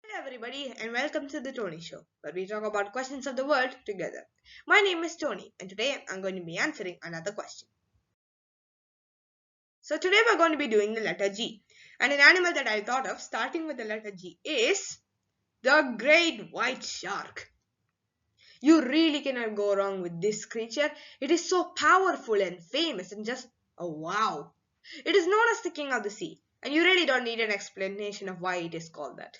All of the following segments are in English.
Hello, everybody, and welcome to the Tony Show, where we talk about questions of the world together. My name is Tony, and today I'm going to be answering another question. So, today we're going to be doing the letter G, and an animal that I thought of starting with the letter G is the great white shark. You really cannot go wrong with this creature. It is so powerful and famous, and just a wow. It is known as the king of the sea, and you really don't need an explanation of why it is called that.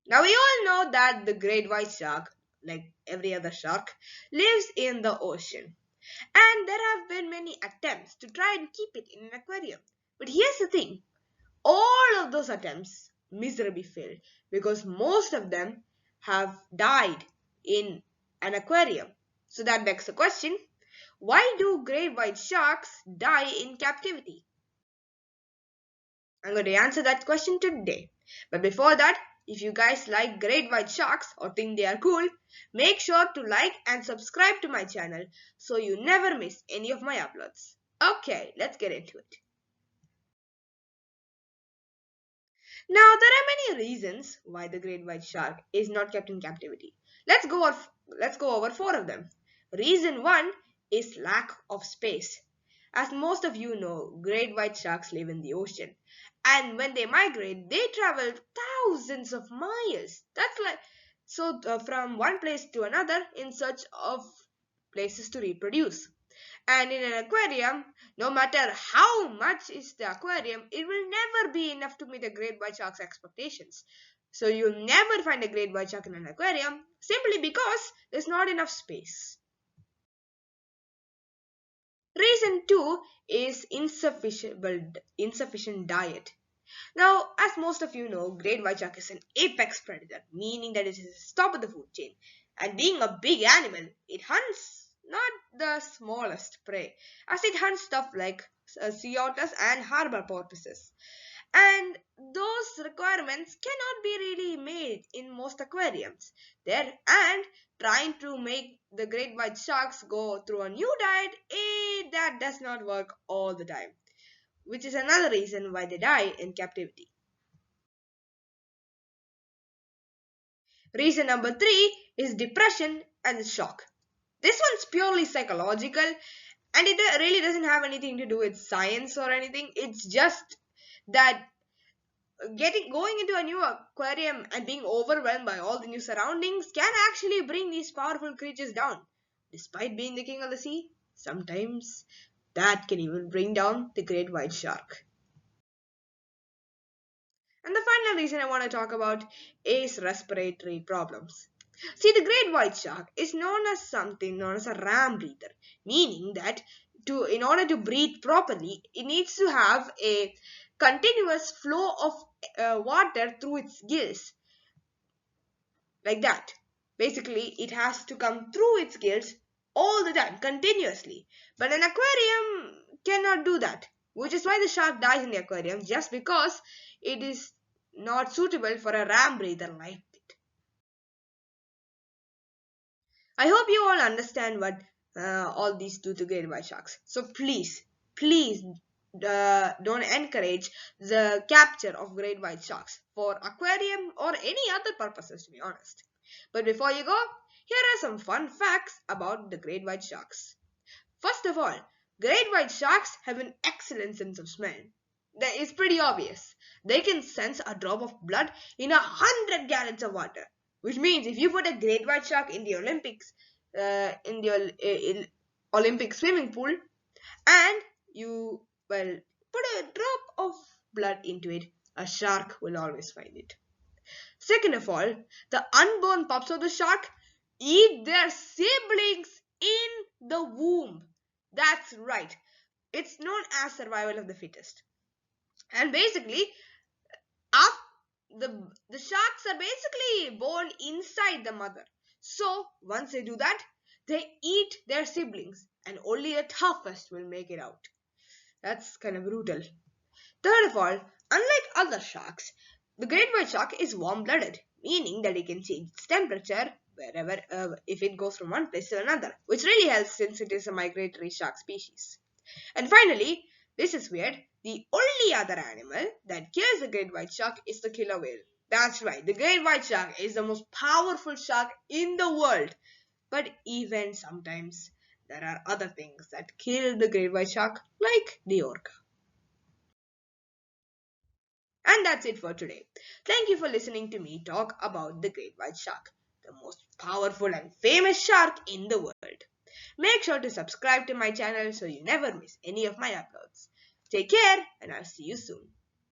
Now we all know that the great white shark, like every other shark, lives in the ocean. And there have been many attempts to try and keep it in an aquarium. But here's the thing, all of those attempts miserably failed because most of them have died in an aquarium. So that begs the question, why do great white sharks die in captivity? I'm going to answer that question today. But before that, if you guys like great white sharks or think they are cool, make sure to like and subscribe to my channel so you never miss any of my uploads. Okay, let's get into it. Now, there are many reasons why the great white shark is not kept in captivity. Let's go over four of them. Reason 1 is lack of space. As most of you know, great white sharks live in the ocean. And when they migrate, they travel thousands of miles. From one place to another in search of places to reproduce. And in an aquarium, no matter how much is the aquarium, it will never be enough to meet a great white shark's expectations. So you'll never find a great white shark in an aquarium simply because there's not enough space. Reason 2 is insufficient diet. Now, as most of you know, great white shark is an apex predator, meaning that it is top of the food chain. And being a big animal, it hunts not the smallest prey, as it hunts stuff like sea otters and harbor porpoises. And those requirements cannot be really made in most aquariums. And trying to make the great white sharks go through a new diet, that does not work all the time, which is another reason why they die in captivity. Reason number 3 is depression and shock. This one's purely psychological and it really doesn't have anything to do with science or anything. It's just that going into a new aquarium and being overwhelmed by all the new surroundings can actually bring these powerful creatures down. Despite being the king of the sea, sometimes that can even bring down the great white shark. And the final reason I want to talk about is respiratory problems. See, the great white shark is known as something known as a ram breather, meaning that in order to breathe properly, it needs to have a continuous flow of water through its gills, like that. Basically, it has to come through its gills all the time, continuously. But an aquarium cannot do that, which is why the shark dies in the aquarium, just because it is not suitable for a ram breather like it. I hope you all understand what all these do to great white sharks. So please don't encourage the capture of great white sharks for aquarium or any other purposes, to be honest. But before you go, here are some fun facts about the great white sharks. First of all, great white sharks have an excellent sense of smell. That is pretty obvious. They can sense a drop of blood in 100 gallons of water, which means if you put a great white shark in the Olympic swimming pool, and you put a drop of blood into it, a shark will always find it. Second of all, the unborn pups of the shark eat their siblings in the womb. That's right. It's known as survival of the fittest. And basically, the sharks are basically born inside the mother. So once they do that, they eat their siblings, and only the toughest will make it out. That's kind of brutal. Third of all, unlike other sharks, the great white shark is warm-blooded, meaning that it can change its temperature wherever if it goes from one place to another, which really helps since it is a migratory shark species. And finally, this is weird, the only other animal that kills the great white shark is the killer whale. That's right, the great white shark is the most powerful shark in the world. But even sometimes there are other things that kill the great white shark, like the orca. And that's it for today. Thank you for listening to me talk about the great white shark, the most powerful and famous shark in the world. Make sure to subscribe to my channel so you never miss any of my uploads. Take care, and I'll see you soon.